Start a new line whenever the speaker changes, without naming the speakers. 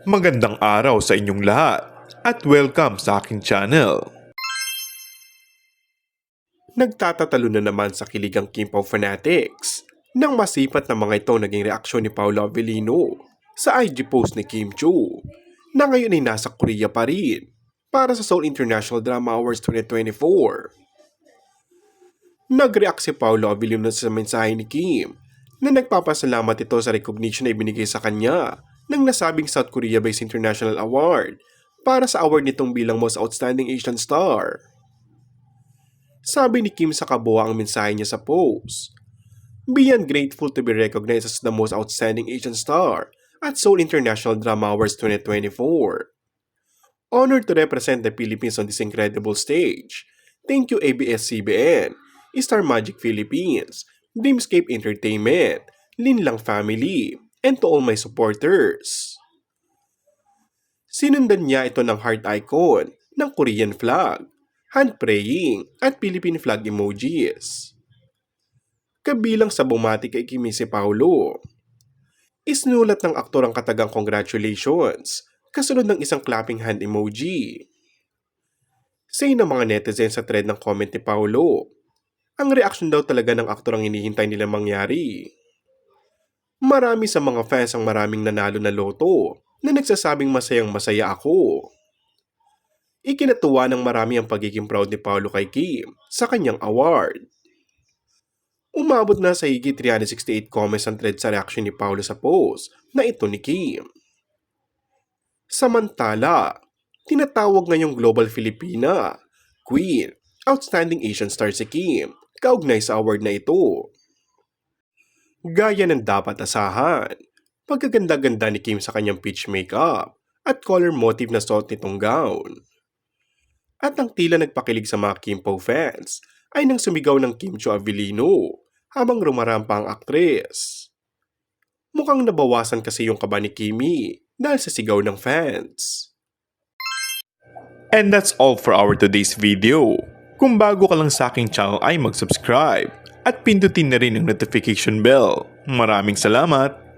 Magandang araw sa inyong lahat at welcome sa aking channel. Nagtatatalo na naman sa kiligang Kim Pao fanatics nang masipat na mga ito naging reaksyon ni Paolo Avellino sa IG post ni Kim Chiu na ngayon ay nasa Korea pa rin para sa Seoul International Drama Awards 2024. Nag-react si Paolo Avellino sa mensahe ni Kim na nagpapasalamat ito sa recognition na ibinigay sa kanya ng nasabing South Korea-based International Award para sa award nitong bilang Most Outstanding Asian Star. Sabi ni Kim sa kabuuang mensahe niya sa post, "Beyond grateful to be recognized as the Most Outstanding Asian Star at Seoul International Drama Awards 2024. Honored to represent the Philippines on this incredible stage. Thank you ABS-CBN, Star Magic Philippines, Dreamscape Entertainment, Linlang Family, and to all my supporters." Sinundan niya ito ng heart icon ng Korean flag, hand praying at Philippine flag emojis. Kabilang sa bumati kay Kim si Paolo, isinulat ng aktor ang katagang congratulations kasunod ng isang clapping hand emoji. Say ng mga netizens sa thread ng comment ni Paolo, ang reaction daw talaga ng aktor ang hinihintay nila mangyari. Marami sa mga fans ang maraming nanalo na loto na nagsasabing masayang masaya ako. Ikinatuwa ng marami ang pagiging proud ni Paolo kay Kim sa kanyang award. Umabot na sa higit 368 comments ang thread sa reaction ni Paolo sa post na ito ni Kim. Samantala, tinatawag ngayong Global Filipina, Queen, Outstanding Asian Star si Kim, kaugnay sa award na ito. Gaya ng dapat asahan, pagkaganda-ganda ni Kim sa kanyang peach makeup at color motif na suot nitong gown. At ang tila nagpakilig sa mga Kim Pao fans ay nang sumigaw ng Kim Chiu Avellino habang rumarampa ang aktres. Mukhang nabawasan kasi yung kaba ni Kimi dahil sa sigaw ng fans. And that's all for our today's video. Kung bago ka lang sa aking channel ay mag-subscribe at pindutin na rin ang notification bell. Maraming salamat!